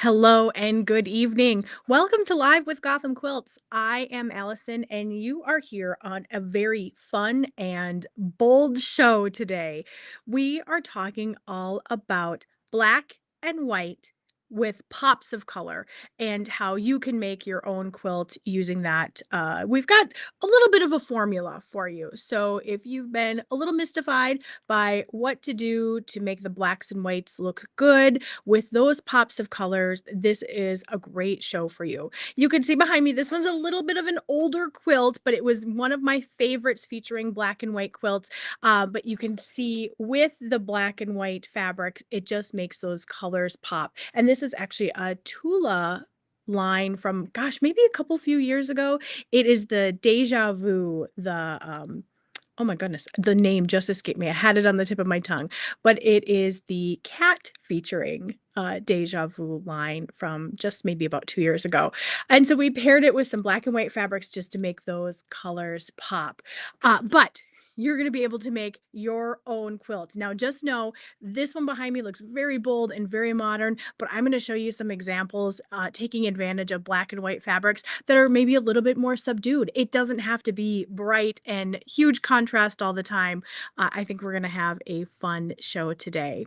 Hello and good evening. Welcome to Live with Gotham Quilts. I am Allison, and you are here on a very fun and bold show today. We are talking all about black and white with pops of color and how you can make your own quilt using that. We've got a little bit of a formula for you. So if you've been a little mystified by what to do to make the blacks and whites look good, with those pops of colors, this is a great show for you. You can see behind me, this one's a little bit of an older quilt, but it was one of my favorites featuring black and white quilts. But you can see with the black and white fabric, it just makes those colors pop. And this is actually a Tula line from, gosh, maybe a couple few years ago. It is the Deja Vu, oh my goodness, the name just escaped me. I had it on the tip of my tongue, but it is the cat featuring Deja Vu line from just maybe about 2 years ago. And so we paired it with some black and white fabrics just to make those colors pop. But you're going to be able to make your own quilt. Now, just know this one behind me looks very bold and very modern, but I'm going to show you some examples taking advantage of black and white fabrics that are maybe a little bit more subdued. It doesn't have to be bright and huge contrast all the time. I think we're going to have a fun show today.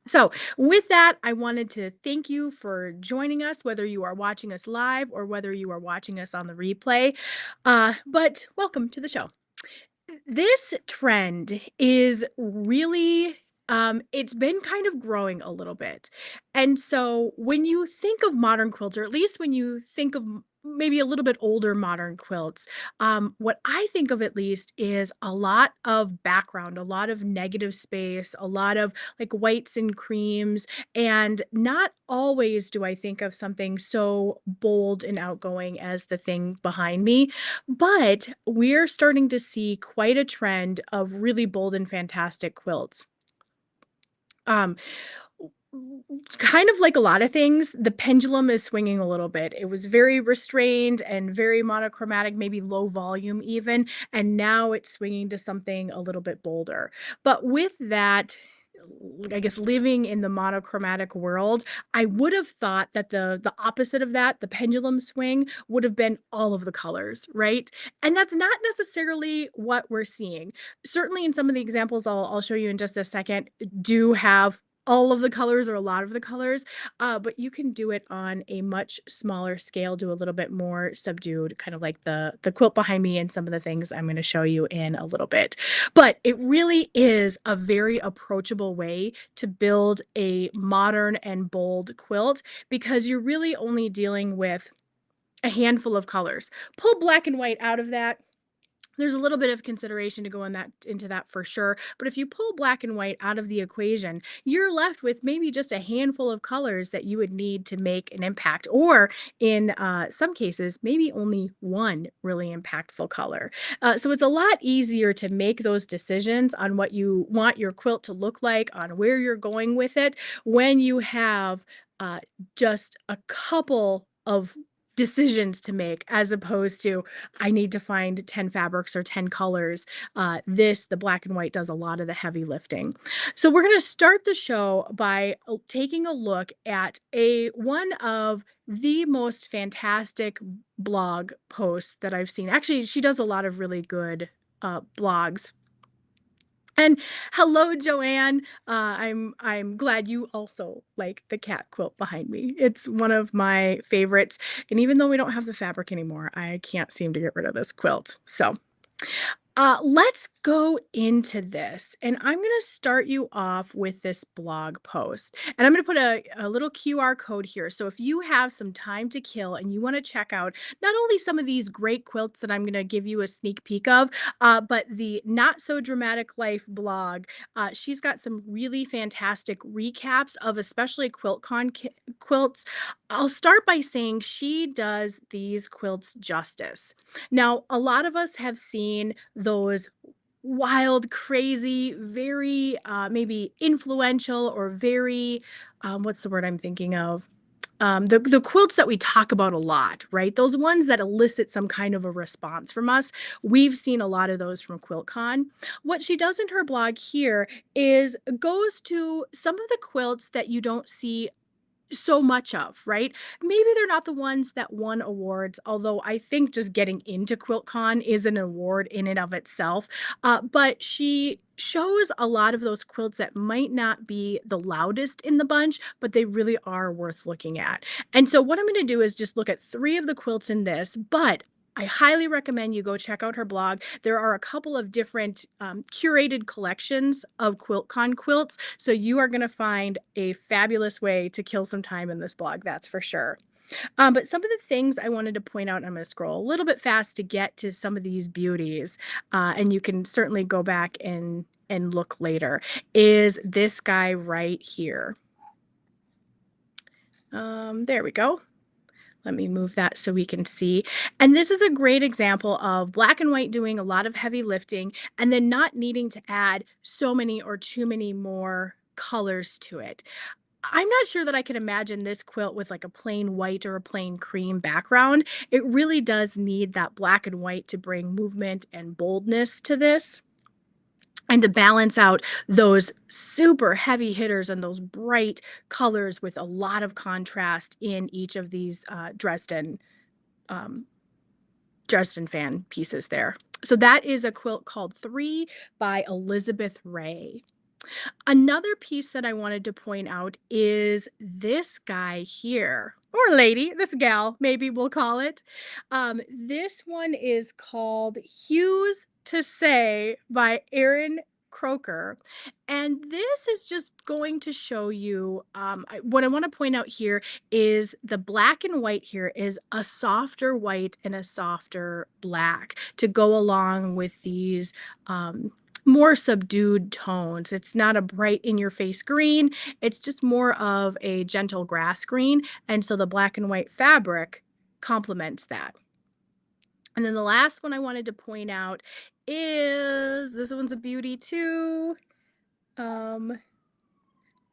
So, with that, I wanted to thank you for joining us, whether you are watching us live or whether you are watching us on the replay. But welcome to the show. This trend is really it's been kind of growing a little bit. And so when you think of modern quilts, or at least when you think of maybe a little bit older modern quilts, what I think of at least is a lot of background, a lot of negative space, a lot of like whites and creams. And not always do I think of something so bold and outgoing as the thing behind me. But we're starting to see quite a trend of really bold and fantastic quilts. Um, Kind of like a lot of things, the pendulum is swinging a little bit. It was very restrained and very monochromatic, maybe low volume even, and now it's swinging to something a little bit bolder. But with that, I guess living in the monochromatic world, I would have thought that the opposite of that, the pendulum swing, would have been all of the colors, right? And that's not necessarily what we're seeing. Certainly in some of the examples I'll show you in just a second, do have all of the colors or a lot of the colors, but you can do it on a much smaller scale, do a little bit more subdued, kind of like the quilt behind me and some of the things I'm going to show you in a little bit. But it really is a very approachable way to build a modern and bold quilt because you're really only dealing with a handful of colors. Pull black and white out of that, there's a little bit of consideration to go into that for sure, but if you pull black and white out of the equation, you're left with maybe just a handful of colors that you would need to make an impact, or in some cases, maybe only one really impactful color. So it's a lot easier to make those decisions on what you want your quilt to look like, on where you're going with it, when you have uh, just a couple of decisions to make as opposed to I need to find 10 fabrics or 10 colors. The black and white does a lot of the heavy lifting. So we're going to start the show by taking a look at one of the most fantastic blog posts that I've seen. Actually, she does a lot of really good blogs. And hello, Joanne. I'm glad you also like the cat quilt behind me. It's one of my favorites, and even though we don't have the fabric anymore, I can't seem to get rid of this quilt. So let's go into this. And I'm going to start you off with this blog post. And I'm going to put a little QR code here. So if you have some time to kill and you want to check out not only some of these great quilts that I'm going to give you a sneak peek of, but the Not So Dramatic Life blog, she's got some really fantastic recaps of especially QuiltCon quilts. I'll start by saying she does these quilts justice. Now, a lot of us have seen those wild, crazy, very maybe influential or very, what's the word I'm thinking of? The quilts that we talk about a lot, right? Those ones that elicit some kind of a response from us. We've seen a lot of those from QuiltCon. What she does in her blog here is goes to some of the quilts that you don't see so much of, right? Maybe they're not the ones that won awards, although I think just getting into QuiltCon is an award in and of itself. But she shows a lot of those quilts that might not be the loudest in the bunch, but they really are worth looking at. And so what I'm going to do is just look at 3 of the quilts in this, but I highly recommend you go check out her blog. There are a couple of different curated collections of QuiltCon quilts, so you are going to find a fabulous way to kill some time in this blog, that's for sure. But some of the things I wanted to point out, and I'm going to scroll a little bit fast to get to some of these beauties, and you can certainly go back and look later, is this guy right here. There we go. Let me move that so we can see. And this is a great example of black and white doing a lot of heavy lifting and then not needing to add so many or too many more colors to it. I'm not sure that I can imagine this quilt with like a plain white or a plain cream background. It really does need that black and white to bring movement and boldness to this and to balance out those super heavy hitters and those bright colors with a lot of contrast in each of these um, Dresden fan pieces there. So that is a quilt called 3 by Elizabeth Ray. Another piece that I wanted to point out is this guy here, or lady, this gal, maybe we'll call it. This one is called Hues to Say by Erin Croker. And this is just going to show you what I want to point out here is the black and white here is a softer white and a softer black to go along with these more subdued tones. It's not a bright in your face green. It's just more of a gentle grass green. And so the black and white fabric complements that. And then the last one I wanted to point out is this one's a beauty too. Um,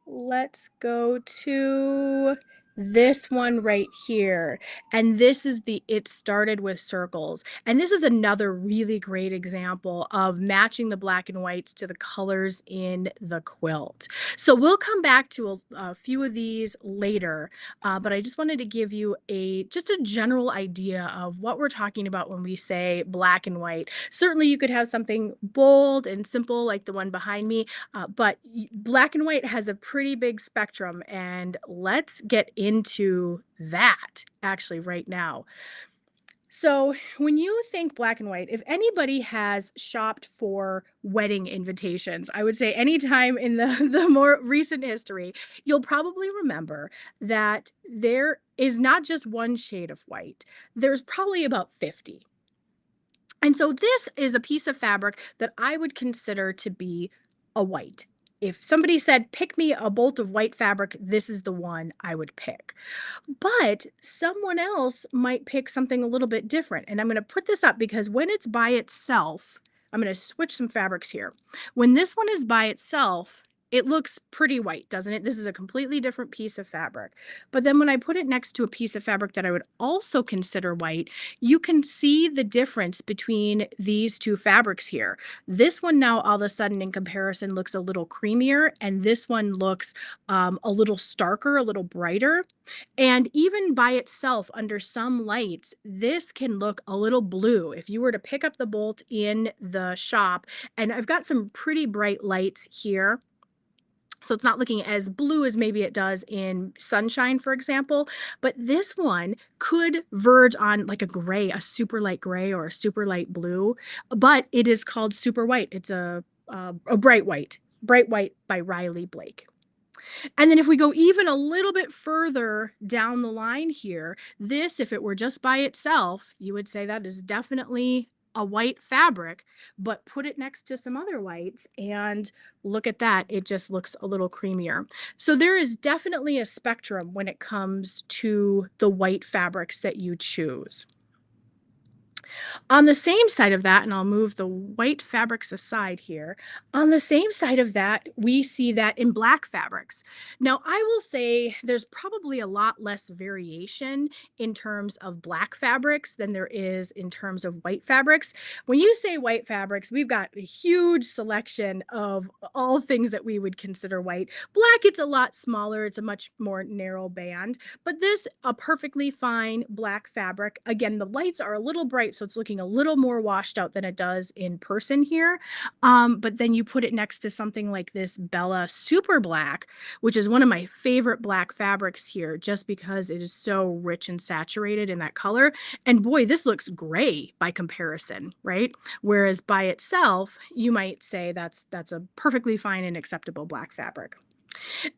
let's go to this one right here. And this is the It Started with Circles. And this is another really great example of matching the black and whites to the colors in the quilt. So we'll come back to a few of these later, but I just wanted to give you just a general idea of what we're talking about when we say black and white. Certainly you could have something bold and simple like the one behind me, but black and white has a pretty big spectrum, and let's get into that actually right now. So, when you think black and white, if anybody has shopped for wedding invitations, I would say anytime in the more recent history, you'll probably remember that there is not just one shade of white. There's probably about 50. And so this is a piece of fabric that I would consider to be a white. If somebody said, pick me a bolt of white fabric, this is the one I would pick. But someone else might pick something a little bit different. And I'm going to put this up because when it's by itself, I'm going to switch some fabrics here. When this one is by itself, it looks pretty white, doesn't it? This is a completely different piece of fabric. But then when I put it next to a piece of fabric that I would also consider white, you can see the difference between these two fabrics here. This one now all of a sudden in comparison looks a little creamier, and this one looks a little starker, a little brighter. And even by itself, under some lights, this can look a little blue. If you were to pick up the bolt in the shop, and I've got some pretty bright lights here, so it's not looking as blue as maybe it does in sunshine, for example. But this one could verge on like a gray, a super light gray or a super light blue. But it is called super white. It's a bright white by Riley Blake. And then if we go even a little bit further down the line here, this, if it were just by itself, you would say that is definitely a white fabric, but put it next to some other whites and look at that. It just looks a little creamier. So there is definitely a spectrum when it comes to the white fabrics that you choose. On the same side of that, and I'll move the white fabrics aside here, on the same side of that, we see that in black fabrics. Now, I will say there's probably a lot less variation in terms of black fabrics than there is in terms of white fabrics. When you say white fabrics, we've got a huge selection of all things that we would consider white. Black, it's a lot smaller, it's a much more narrow band, but this a perfectly fine black fabric. Again, the lights are a little bright, so it's looking a little more washed out than it does in person here. But then you put it next to something like this Bella Super Black, which is one of my favorite black fabrics here, just because it is so rich and saturated in that color. And boy, this looks gray by comparison, right? Whereas by itself, you might say that's a perfectly fine and acceptable black fabric.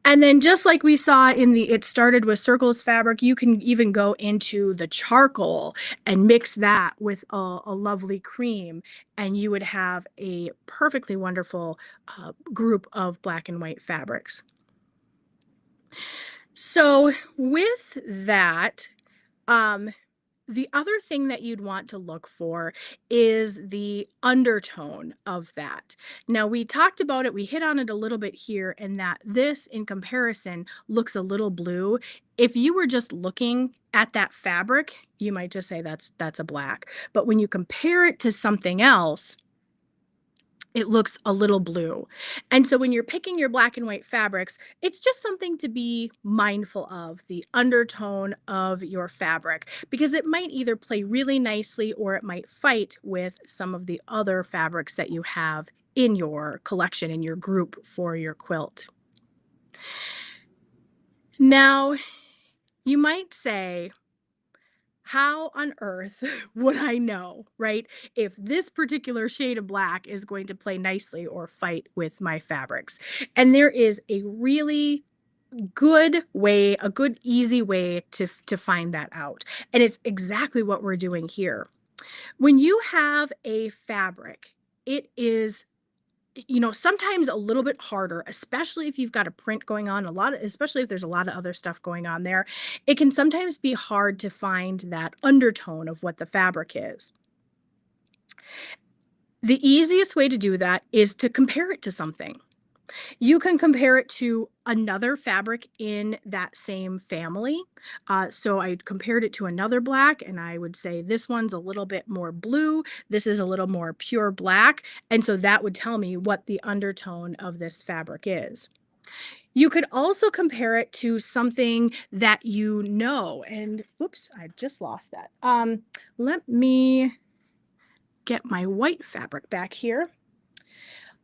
And then just like we saw in the it started with circles fabric, you can even go into the charcoal and mix that with a lovely cream, and you would have a perfectly wonderful group of black and white fabrics. So with that, um, the other thing that you'd want to look for is the undertone of that. Now, we talked about it, we hit on it a little bit here, and that this, in comparison, looks a little blue. If you were just looking at that fabric, you might just say that's a black. But when you compare it to something else, it looks a little blue. And so when you're picking your black and white fabrics, it's just something to be mindful of, the undertone of your fabric, because it might either play really nicely or it might fight with some of the other fabrics that you have in your collection, in your group for your quilt. Now, you might say, how on earth would I know, right, if this particular shade of black is going to play nicely or fight with my fabrics? And there is a really good way, a good, easy way to find that out. And it's exactly what we're doing here. When you have a fabric, it is sometimes a little bit harder, especially if you've got a print going on, especially if there's a lot of other stuff going on there. It can sometimes be hard to find that undertone of what the fabric is. The easiest way to do that is to compare it to something. You can compare it to another fabric in that same family. So I compared it to another black, and I would say this one's a little bit more blue. This is a little more pure black. And so that would tell me what the undertone of this fabric is. You could also compare it to something that you know. And whoops, I just lost that. Let me get my white fabric back here.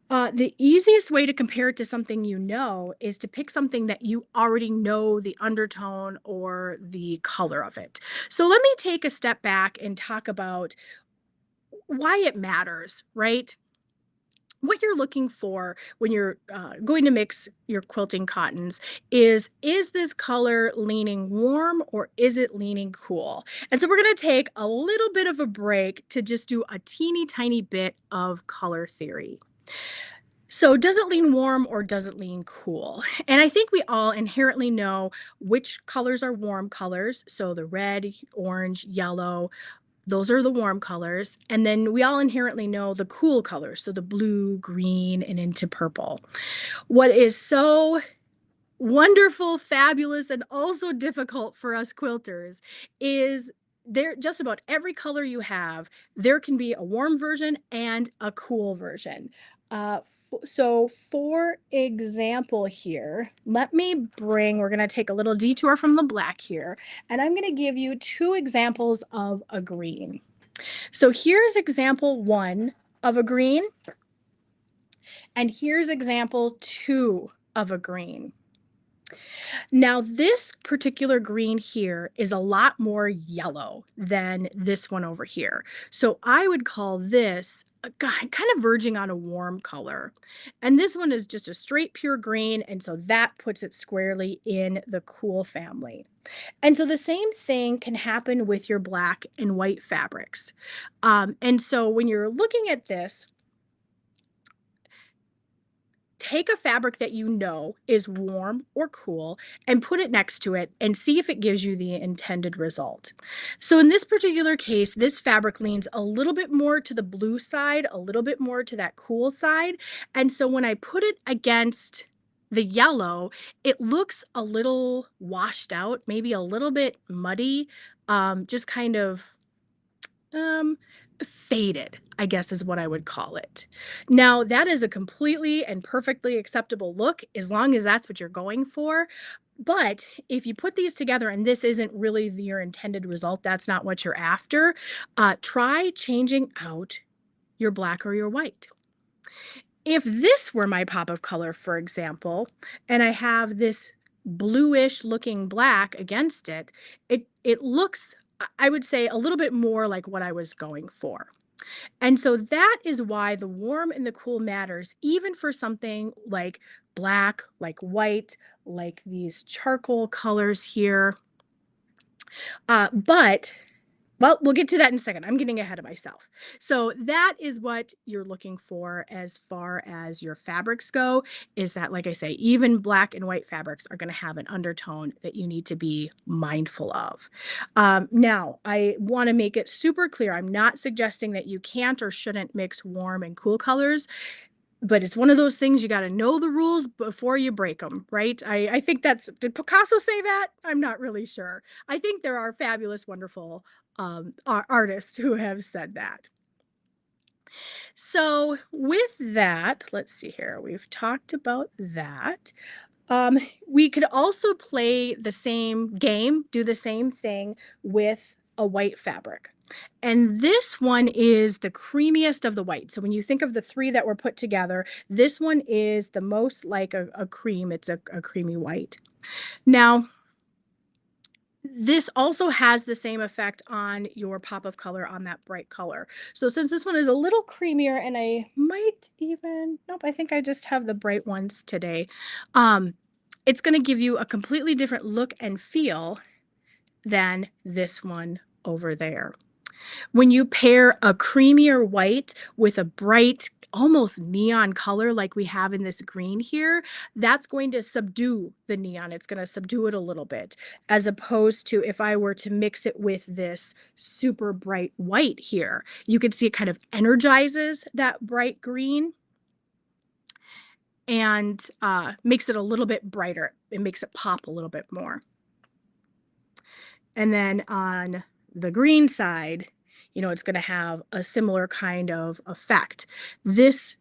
The easiest way to compare it to something you know is to pick something that you already know the undertone or the color of it. So let me take a step back and talk about why it matters, right? What you're looking for when you're going to mix your quilting cottons is this color leaning warm or is it leaning cool? And so we're going to take a little bit of a break to just do a teeny tiny bit of color theory. So, does it lean warm or does it lean cool? And I think we all inherently know which colors are warm colors. So, the red, orange, yellow, those are the warm colors. And then we all inherently know the cool colors. So, the blue, green, and into purple. What is so wonderful, fabulous, and also difficult for us quilters is there just about every color you have, there can be a warm version and a cool version. So for example here, we're going to take a little detour from the black here, and I'm going to give you two examples of a green. So here's example one of a green, and here's example two of a green. Now, this particular green here is a lot more yellow than this one over here. So I would call this kind of verging on a warm color. And this one is just a straight pure green. And so that puts it squarely in the cool family. And so the same thing can happen with your black and white fabrics. And so when you're looking at this, take a fabric that you know is warm or cool and put it next to it and see if it gives you the intended result. So in this particular case, this fabric leans a little bit more to the blue side, a little bit more to that cool side. And so when I put it against the yellow, it looks a little washed out, maybe a little bit muddy, just kind of um, faded, I guess is what I would call it. Now, that is a completely and perfectly acceptable look as long as that's what you're going for. But if you put these together and this isn't really your intended result, that's not what you're after, try changing out your black or your white. If this were my pop of color, for example, and I have this bluish looking black against it, it looks, I would say, a little bit more like what I was going for. And so that is why the warm and the cool matters, even for something like black, like white, like these charcoal colors here. But well, we'll get to that in a second. I'm getting ahead of myself. So that is what you're looking for as far as your fabrics go, is that, like I say, even black and white fabrics are going to have an undertone that you need to be mindful of. Now, I want to make it super clear. I'm not suggesting that you can't or shouldn't mix warm and cool colors, but it's one of those things you gotta know the rules before you break them, right? I think that's, did Picasso say that? I'm not really sure. I think there are fabulous, wonderful, artists who have said that. So with that, let's see here, we've talked about that. Um, we could also play the same game, do the same thing with a white fabric. And this one is the creamiest of the white. So when you think of the three that were put together, this one is the most like a cream. It's a creamy white. Now, this also has the same effect on your pop of color on that bright color. So since this one is a little creamier and I might even, nope, I think I just have the bright ones today. Um, it's going to give you a completely different look and feel than this one over there. When you pair a creamier white with a bright, almost neon color like we have in this green here, that's going to subdue the neon. It's going to subdue it a little bit, as opposed to if I were to mix it with this super bright white here. You could see it kind of energizes that bright green and makes it a little bit brighter. It makes it pop a little bit more. And then on the green side, it's going to have a similar kind of effect. This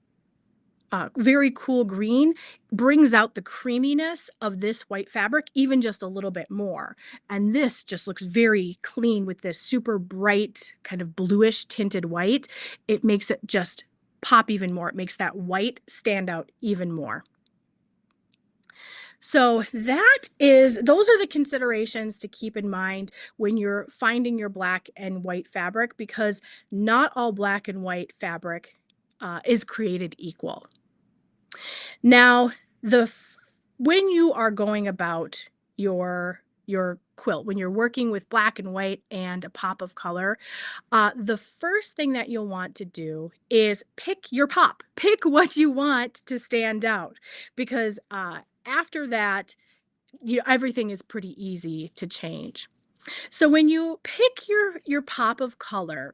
very cool green brings out the creaminess of this white fabric even just a little bit more. And this just looks very clean with this super bright kind of bluish tinted white. It makes it just pop even more. It makes that white stand out even more. So those are the considerations to keep in mind when you're finding your black and white fabric, because not all black and white fabric is created equal. Now, when you are going about your quilt, when you're working with black and white and a pop of color, the first thing that you'll want to do is pick your pop. Pick what you want to stand out, because after that, everything is pretty easy to change. So when you pick your pop of color,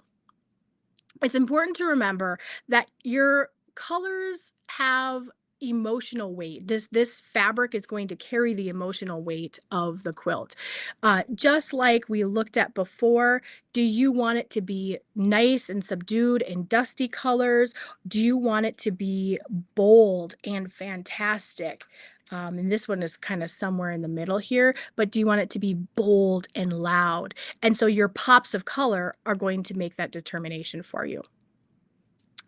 it's important to remember that your colors have emotional weight. This fabric is going to carry the emotional weight of the quilt. Just like we looked at before, do you want it to be nice and subdued and dusty colors? Do you want it to be bold and fantastic? And this one is kind of somewhere in the middle here, but do you want it to be bold and loud? And so your pops of color are going to make that determination for you.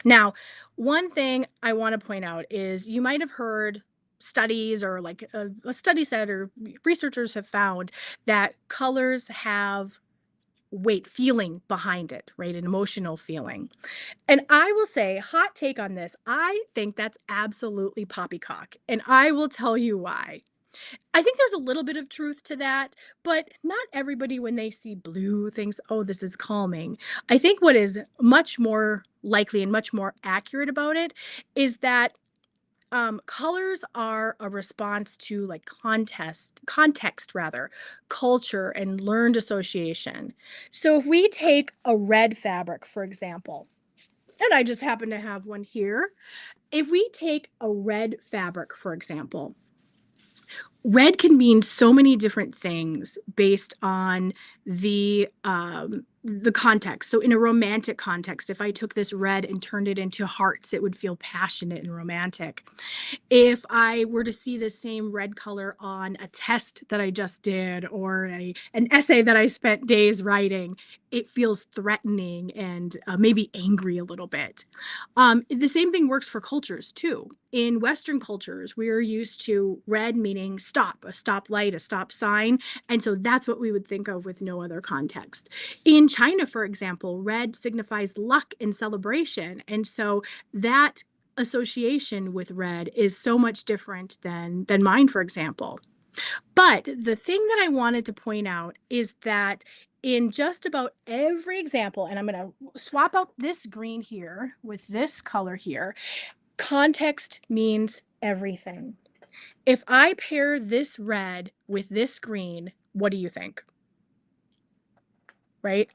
Now, one thing I want to point out is you might have heard studies, or like a study said, or researchers have found that colors have weight, feeling behind it, right? An emotional feeling. And I will say, hot take on this, I think that's absolutely poppycock. And I will tell you why. I think there's a little bit of truth to that, but not everybody, when they see blue, thinks, oh, this is calming. I think what is much more likely and much more accurate about it is that Colors are a response to like context rather, culture and learned association. So if we take a red fabric, for example, and I just happen to have one here. If we take a red fabric, for example, red can mean so many different things based on the context. So in a romantic context, if I took this red and turned it into hearts, it would feel passionate and romantic. If I were to see the same red color on a test that I just did or an essay that I spent days writing, it feels threatening and maybe angry a little bit. The same thing works for cultures too. In Western cultures, we are used to red meaning stop, a stop light, a stop sign. And so that's what we would think of with no other context. In China, for example, red signifies luck and celebration. And so that association with red is so much different than mine, for example. But the thing that I wanted to point out is that in just about every example, and I'm going to swap out this green here with this color here, context means everything. If I pair this red with this green, what do you think? Right?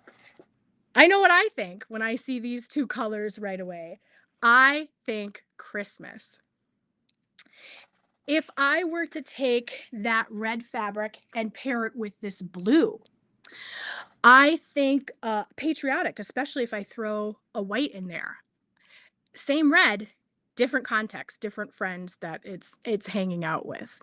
I know what I think when I see these two colors right away. I think Christmas. If I were to take that red fabric and pair it with this blue, I think patriotic, especially if I throw a white in there. Same red, different context, different friends that it's hanging out with.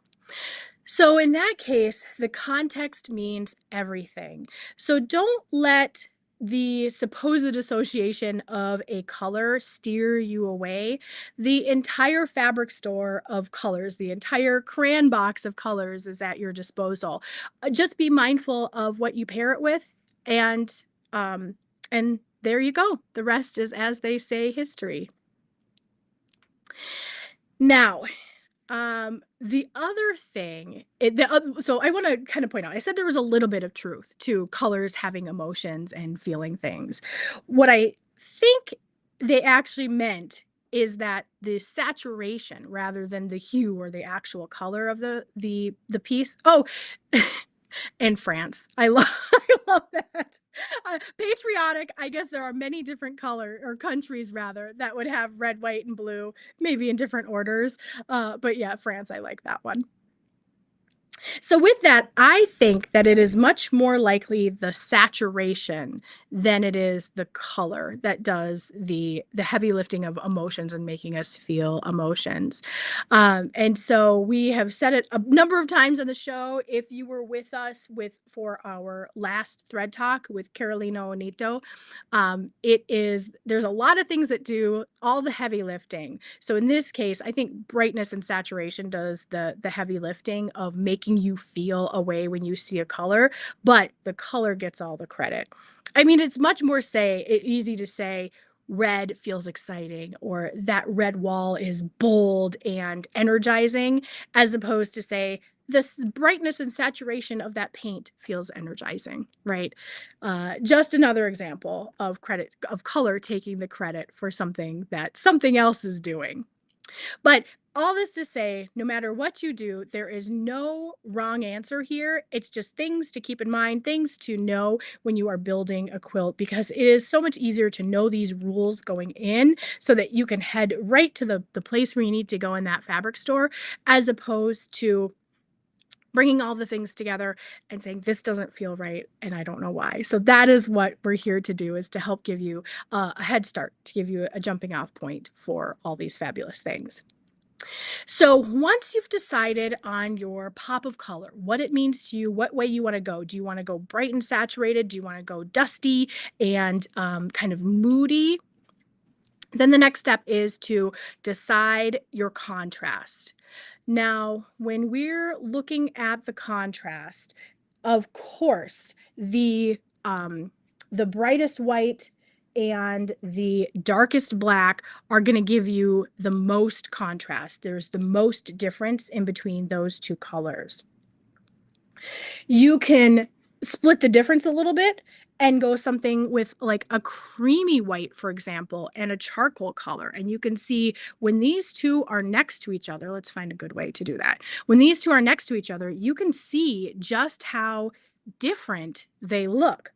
So in that case, the context means everything. So don't let the supposed association of a color steer you away. The entire fabric store of colors, the entire crayon box of colors is at your disposal. Just be mindful of what you pair it with, and um, and there you go. The rest is, as they say, history. Now, the other thing, so I want to kind of point out, I said there was a little bit of truth to colors having emotions and feeling things. What I think they actually meant is that the saturation rather than the hue or the actual color of the piece. Oh, in France. I love I love that. Patriotic, I guess there are many different color or countries rather that would have red, white, and blue, maybe in different orders. But yeah, France, I like that one. So with that, I think that it is much more likely the saturation than it is the color that does the heavy lifting of emotions and making us feel emotions. And so we have said it a number of times on the show. If you were with us with for our last thread talk with Carolina Onito, there's a lot of things that do all the heavy lifting. So in this case, I think brightness and saturation does the heavy lifting of making you feel a way when you see a color, but the color gets all the credit. I mean, it's much more easy to say red feels exciting or that red wall is bold and energizing, as opposed to say this brightness and saturation of that paint feels energizing, right? Just another example of color taking the credit for something that something else is doing. But all this to say, no matter what you do, there is no wrong answer here. It's just things to keep in mind, things to know when you are building a quilt, because it is so much easier to know these rules going in so that you can head right to the place where you need to go in that fabric store, as opposed to bringing all the things together and saying this doesn't feel right and I don't know why. So that is what we're here to do, is to help give you a head start, to give you a jumping off point for all these fabulous things. So once you've decided on your pop of color, what it means to you, what way you want to go, do you want to go bright and saturated? Do you want to go dusty and kind of moody? Then the next step is to decide your contrast. Now, when we're looking at the contrast, of course, the brightest white and the darkest black are going to give you the most contrast. There's the most difference in between those two colors. You can split the difference a little bit and go something with like a creamy white, for example, and a charcoal color. And you can see when these two are next to each other, let's find a good way to do that. When these two are next to each other, you can see just how different they look.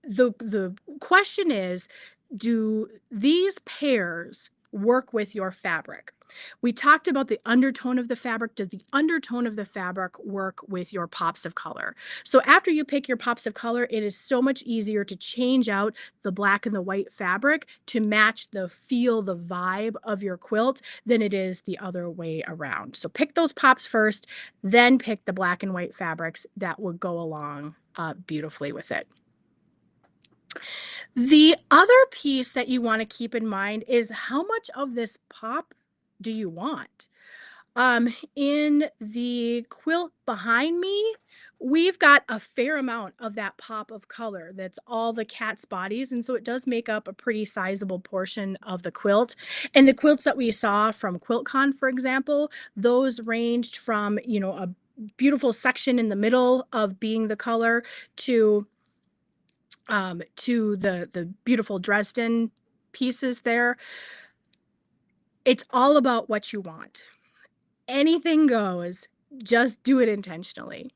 The question is, do these pairs work with your fabric? We talked about the undertone of the fabric. Does the undertone of the fabric work with your pops of color? So after you pick your pops of color, it is so much easier to change out the black and the white fabric to match the feel, the vibe of your quilt than it is the other way around. So pick those pops first, then pick the black and white fabrics that will go along beautifully with it. The other piece that you want to keep in mind is how much of this pop do you want? In the quilt behind me, we've got a fair amount of that pop of color. That's all the cat's bodies, and so it does make up a pretty sizable portion of the quilt. And the quilts that we saw from QuiltCon, for example, those ranged from, a beautiful section in the middle of being the color to the beautiful Dresden pieces there. It's all about what you want. Anything goes, just do it intentionally.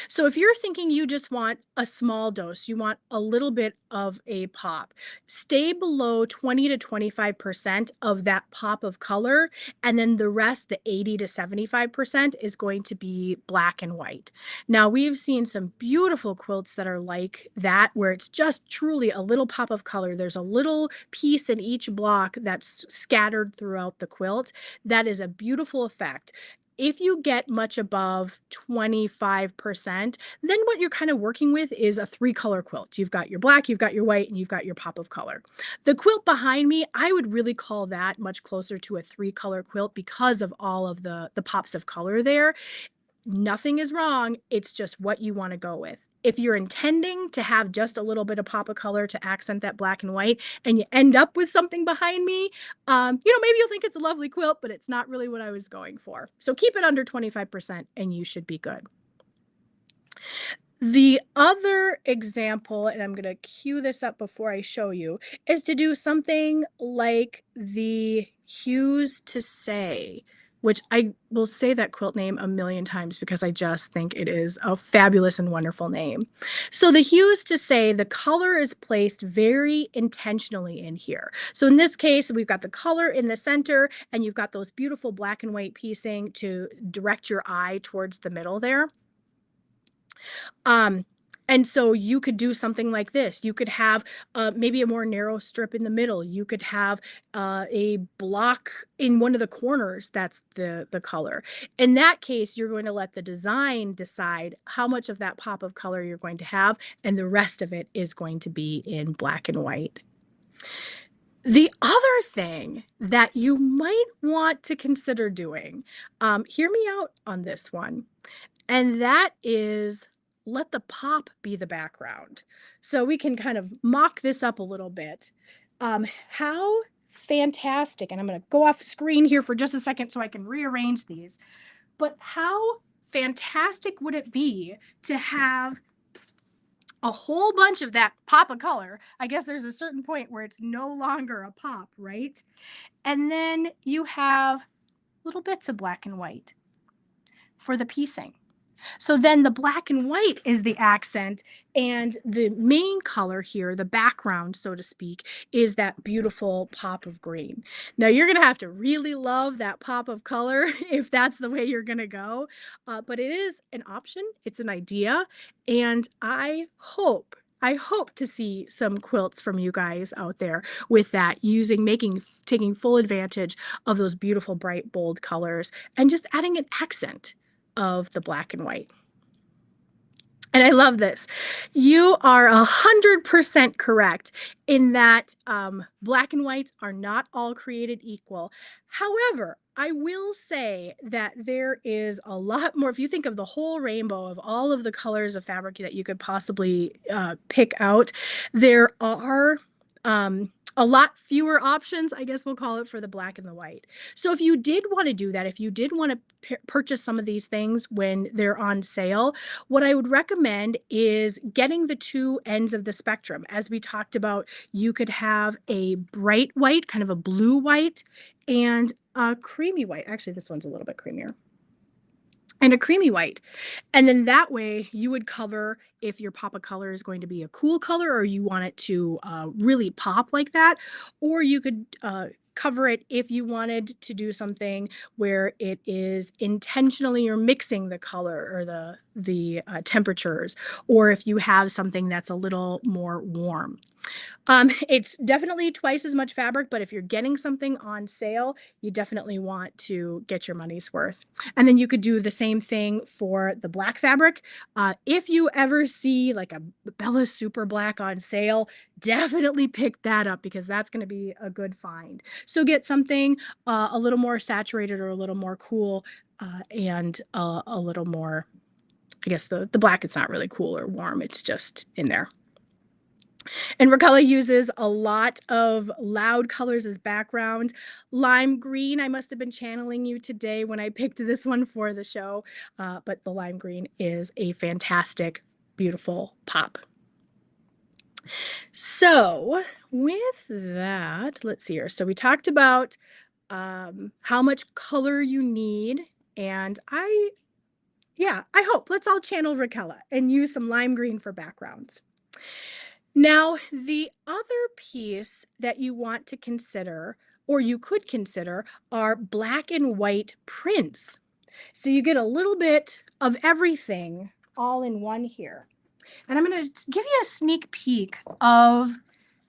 So if you're thinking you just want a small dose, you want a little bit of a pop, stay below 20 to 25% of that pop of color. And then the rest, the 80 to 75%, is going to be black and white. Now, we've seen some beautiful quilts that are like that, where it's just truly a little pop of color. There's a little piece in each block that's scattered throughout the quilt. That is a beautiful effect. If you get much above 25%, then what you're kind of working with is a 3-color quilt. You've got your black, you've got your white, and you've got your pop of color. The quilt behind me, I would really call that much closer to a 3-color quilt because of all of the pops of color there. Nothing is wrong. It's just what you want to go with. If you're intending to have just a little bit of pop of color to accent that black and white, and you end up with something behind me, maybe you'll think it's a lovely quilt, but it's not really what I was going for. So keep it under 25% and you should be good. The other example, and I'm going to cue this up before I show you, is to do something like the Hues to Say, which I will say that quilt name a million times because I just think it is a fabulous and wonderful name. So the Hues to Say, the color is placed very intentionally in here. So in this case, we've got the color in the center, and you've got those beautiful black and white piecing to direct your eye towards the middle there. Um, and so you could do something like this. You could have maybe a more narrow strip in the middle. You could have a block in one of the corners that's the color. In that case, you're going to let the design decide how much of that pop of color you're going to have, and the rest of it is going to be in black and white. The other thing that you might want to consider doing, hear me out on this one, and that is let the pop be the background. So we can kind of mock this up a little bit. How fantastic, and I'm going to go off screen here for just a second so I can rearrange these, but how fantastic would it be to have a whole bunch of that pop of color? I guess there's a certain point where it's no longer a pop, right? And then you have little bits of black and white for the piecing. So then the black and white is the accent, and the main color here, the background, so to speak, is that beautiful pop of green. Now you're going to have to really love that pop of color if that's the way you're going to go. But it is an option. It's an idea. And I hope to see some quilts from you guys out there with that, taking full advantage of those beautiful, bright, bold colors and just adding an accent of the black and white. And I love this. You are 100% correct in that black and whites are not all created equal. However, I will say that there is a lot more. If you think of the whole rainbow of all of the colors of fabric that you could possibly pick out, there are a lot fewer options, I guess we'll call it, for the black and the white. So if you did want to do that, if you did want to purchase some of these things when they're on sale, what I would recommend is getting the two ends of the spectrum. As we talked about, you could have a bright white, kind of a blue white, and a creamy white. Actually, this one's a little bit creamier. And a creamy white. And then that way you would cover if your pop of color is going to be a cool color or you want it to really pop like that. Or you could cover it if you wanted to do something where it is intentionally you're mixing the color or the temperatures, or if you have something that's a little more warm. It's definitely twice as much fabric, but if you're getting something on sale, you definitely want to get your money's worth. And then you could do the same thing for the black fabric. If you ever see like a Bella Super Black on sale, definitely pick that up because that's going to be a good find. So get something a little more saturated or a little more cool and a little more, I guess the black, it's not really cool or warm. It's just in there. And Raquel uses a lot of loud colors as background. Lime green, I must have been channeling you today when I picked this one for the show, but the lime green is a fantastic, beautiful pop. So with that, let's see here. So we talked about how much color you need, and yeah, I hope let's all channel Raquel and use some lime green for backgrounds. Now, the other piece that you want to consider, or you could consider, are black and white prints. So you get a little bit of everything all in one here. And I'm going to give you a sneak peek of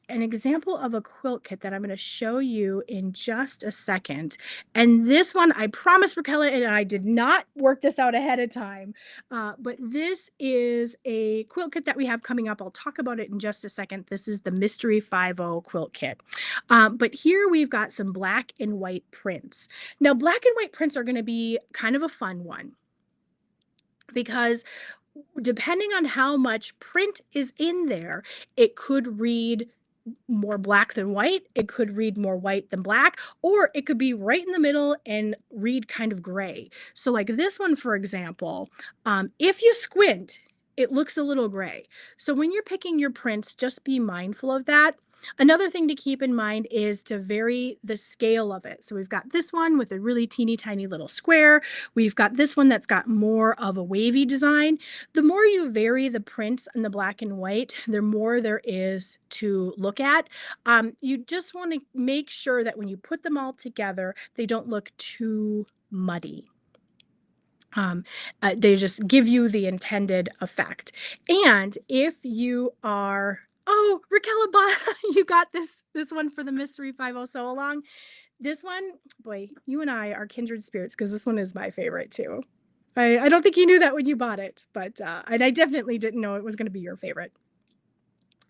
an example of a quilt kit that I'm going to show you in just a second. And this one, I promise Raquel and I did not work this out ahead of time, but this is a quilt kit that we have coming up. I'll talk about it in just a second. This is the Mystery 50 quilt kit. But here we've got some black and white prints. Now, black and white prints are going to be kind of a fun one because depending on how much print is in there, it could read more black than white, it could read more white than black, or it could be right in the middle and read kind of gray. So like this one, for example, if you squint, it looks a little gray. So when you're picking your prints, just be mindful of that. Another thing to keep in mind is to vary the scale of it. So we've got this one with a really teeny tiny little square. We've got this one that's got more of a wavy design. The more you vary the prints in the black and white, the more there is to look at. You just want to make sure that when you put them all together, they don't look too muddy. Um, they just give you the intended effect. And if you are, oh, Raquel, you got this one for the Mystery 50 Sew Along. This one, boy, you and I are kindred spirits because this one is my favorite too. I don't think you knew that when you bought it, but and I definitely didn't know it was going to be your favorite.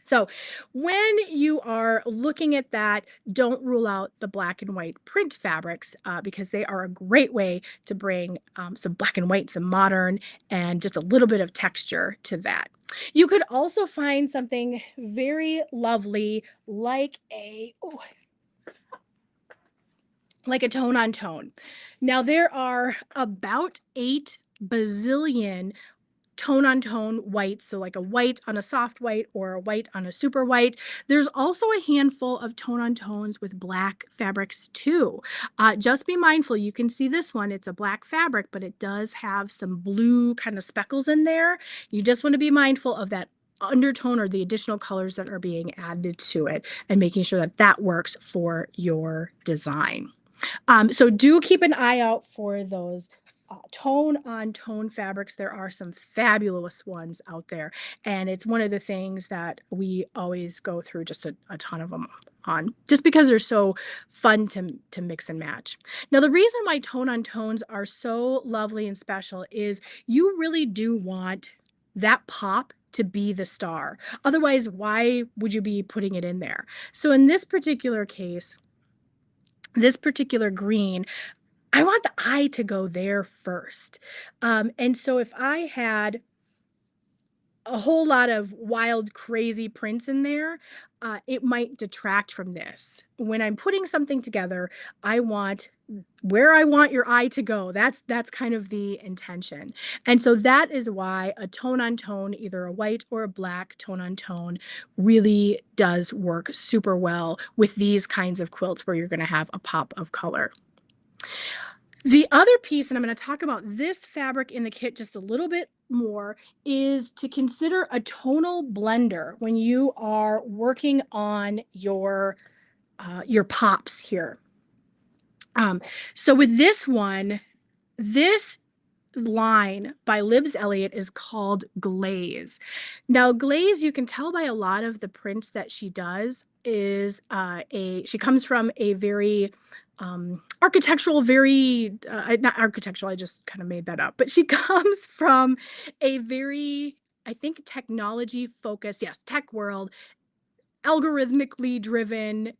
So when you are looking at that, don't rule out the black and white print fabrics because they are a great way to bring some black and white, some modern, and just a little bit of texture to that. You could also find something very lovely like like a tone on tone. Now there are about 8 bazillion tone on tone whites, so like a white on a soft white or a white on a super white. There's also a handful of tone on tones with black fabrics too. Just be mindful, you can see this one, it's a black fabric, but it does have some blue kind of speckles in there. You just want to be mindful of that undertone or the additional colors that are being added to it and making sure that that works for your design. So do keep an eye out for those tone on tone fabrics. There are some fabulous ones out there, and it's one of the things that we always go through just a ton of them on, just because they're so fun to mix and match. Now, the reason why tone on tones are so lovely and special is you really do want that pop to be the star. Otherwise, why would you be putting it in there? So in this particular case, this particular green, I want the eye to go there first. And so if I had a whole lot of wild, crazy prints in there, it might detract from this. When I'm putting something together, I want where I want your eye to go. That's kind of the intention. And so that is why a tone on tone, either a white or a black tone on tone, really does work super well with these kinds of quilts where you're going to have a pop of color. The other piece, and I'm going to talk about this fabric in the kit just a little bit more, is to consider a tonal blender when you are working on your pops here. So with this one, this line by Libs Elliott is called Glaze. Now, Glaze, you can tell by a lot of the prints that she does, is she comes from a very architectural, very not architectural, I just kind of made that up, but she comes from a very, I think, technology focused, yes, tech world, algorithmically driven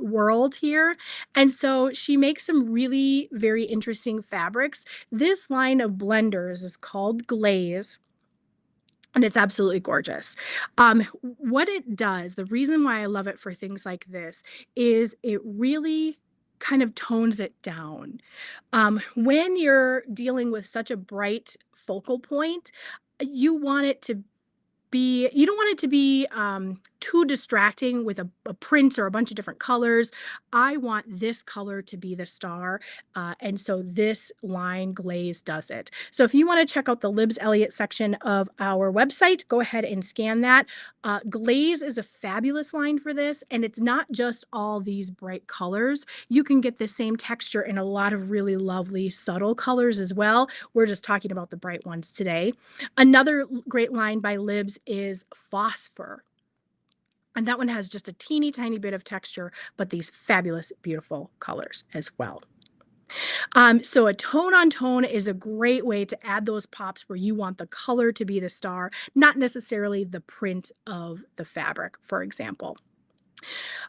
world here. And so she makes some really very interesting fabrics. This line of blenders is called Glaze, and it's absolutely gorgeous. What it does, the reason why I love it for things like this, is it really kind of tones it down. When you're dealing with such a bright focal point, you want it to you don't want it to be too distracting with a print or a bunch of different colors. I want this color to be the star. And so this line Glaze does it. So if you want to check out the Libs Elliott section of our website, go ahead and scan that. Glaze is a fabulous line for this. And it's not just all these bright colors. You can get the same texture in a lot of really lovely subtle colors as well. We're just talking about the bright ones today. Another great line by Libs is Phosphor. And that one has just a teeny tiny bit of texture, but these fabulous, beautiful colors as well. So a tone on tone is a great way to add those pops where you want the color to be the star, not necessarily the print of the fabric, for example.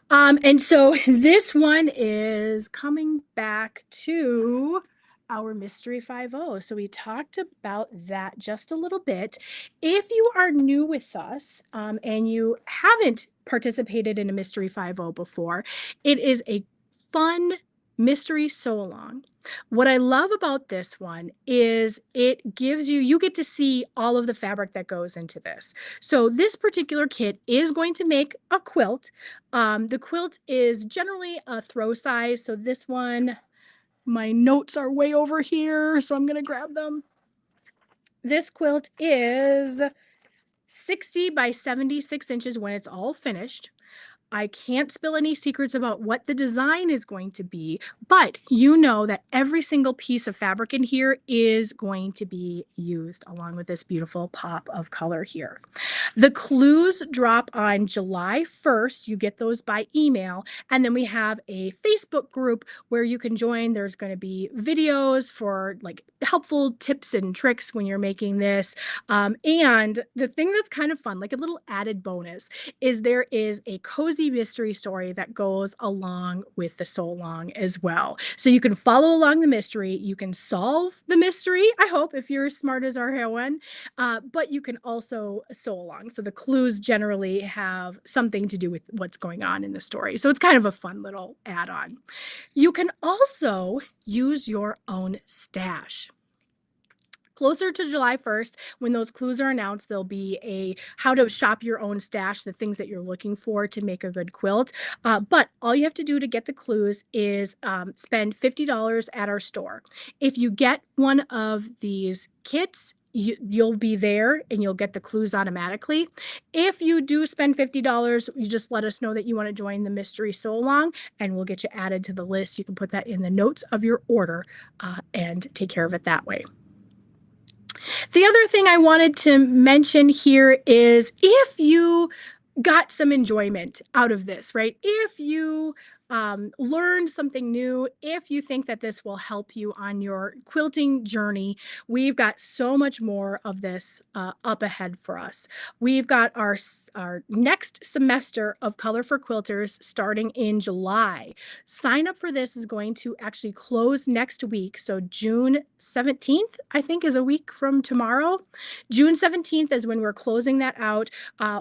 And so this one is coming back to our Mystery 5.0. So we talked about that just a little bit. If you are new with us and you haven't participated in a Mystery 5.0 before, it is a fun mystery sew-along. What I love about this one is it gives you get to see all of the fabric that goes into this. So this particular kit is going to make a quilt. The quilt is generally a throw size. So this one, my notes are way over here, so I'm going to grab them. This quilt is 60 by 76 inches when it's all finished. I can't spill any secrets about what the design is going to be, but you know that every single piece of fabric in here is going to be used along with this beautiful pop of color here. The clues drop on July 1st. You get those by email. And then we have a Facebook group where you can join. There's going to be videos for like helpful tips and tricks when you're making this. And the thing that's kind of fun, like a little added bonus, is there is a cozy mystery story that goes along with the sew along as well. So you can follow along the mystery. You can solve the mystery, I hope, if you're as smart as our heroine, but you can also sew along. So the clues generally have something to do with what's going on in the story. So it's kind of a fun little add-on. You can also use your own stash. Closer to July 1st, when those clues are announced, there'll be a how to shop your own stash, the things that you're looking for to make a good quilt. But all you have to do to get the clues is spend $50 at our store. If you get one of these kits, you'll be there and you'll get the clues automatically. If you do spend $50, you just let us know that you want to join the mystery sew along and we'll get you added to the list. You can put that in the notes of your order and take care of it that way. The other thing I wanted to mention here is if you got some enjoyment out of this, right? If you learn something new. If you think that this will help you on your quilting journey, we've got so much more of this up ahead for us. We've got our next semester of Color for Quilters starting in July. Sign up for this is going to actually close next week. So June 17th, I think, is a week from tomorrow. June 17th is when we're closing that out.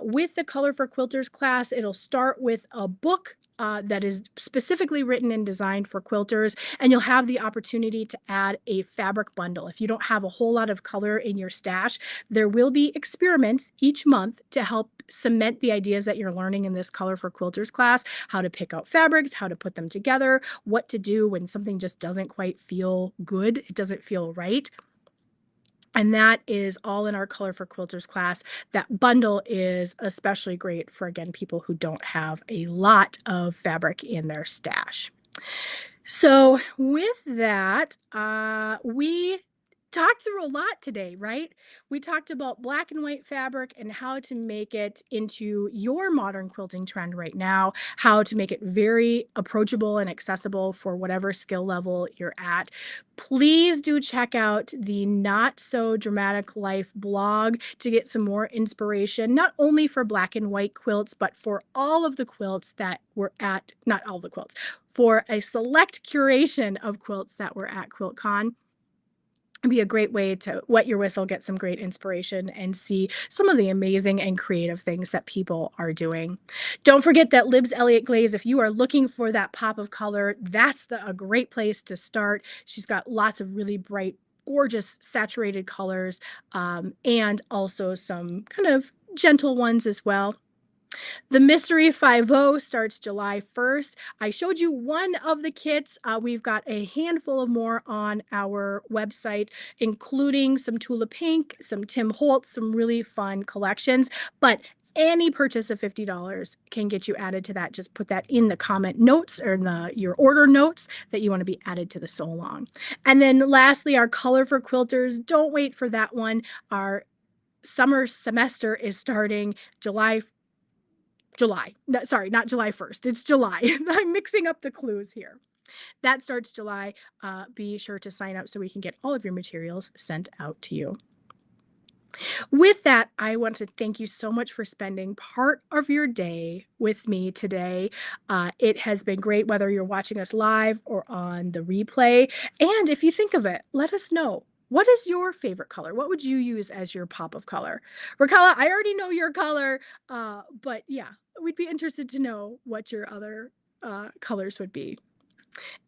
With the Color for Quilters class, it'll start with a book that is specifically written and designed for quilters, and you'll have the opportunity to add a fabric bundle. If you don't have a whole lot of color in your stash, there will be experiments each month to help cement the ideas that you're learning in this Color for Quilters class, how to pick out fabrics, how to put them together, what to do when something just doesn't quite feel good, it doesn't feel right. And that is all in our Color for Quilters class. That bundle is especially great for, again, people who don't have a lot of fabric in their stash. So with that, we talked through a lot today, right? We talked about black and white fabric and how to make it into your modern quilting trend right now, how to make it very approachable and accessible for whatever skill level you're at. Please do check out the Not So Dramatic Life blog to get some more inspiration, not only for black and white quilts, but for all of the quilts that were at, not all the quilts, for a select curation of quilts that were at QuiltCon. It'd be a great way to wet your whistle, get some great inspiration, and see some of the amazing and creative things that people are doing. Don't forget that Libs Elliott Glaze, if you are looking for that pop of color, that's a great place to start. She's got lots of really bright, gorgeous saturated colors, and also some kind of gentle ones as well. The Mystery 5 starts July 1st. I showed you one of the kits. We've got a handful of more on our website, including some Tula Pink, some Tim Holtz, some really fun collections. But any purchase of $50 can get you added to that. Just put that in the comment notes or in your order notes that you want to be added to the sew along. And then lastly, our Color for Quilters. Don't wait for that one. Our summer semester is starting July, no, sorry, not July 1st. It's July. I'm mixing up the clues here. That starts July. Be sure to sign up so we can get all of your materials sent out to you. With that, I want to thank you so much for spending part of your day with me today. It has been great whether you're watching us live or on the replay. And if you think of it, let us know. What is your favorite color? What would you use as your pop of color? Raquel, I already know your color, but yeah, we'd be interested to know what your other colors would be.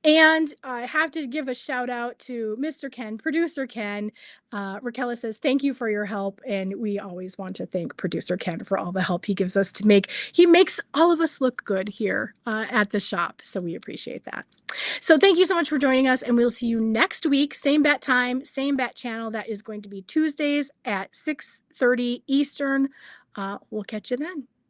And I have to give a shout out to Mr. Ken, producer Ken. Raquel says, thank you for your help. And we always want to thank producer Ken for all the help he gives us he makes all of us look good here at the shop. So we appreciate that. So thank you so much for joining us, and we'll see you next week. Same bat time, same bat channel. That is going to be Tuesdays at 6:30 Eastern. We'll catch you then.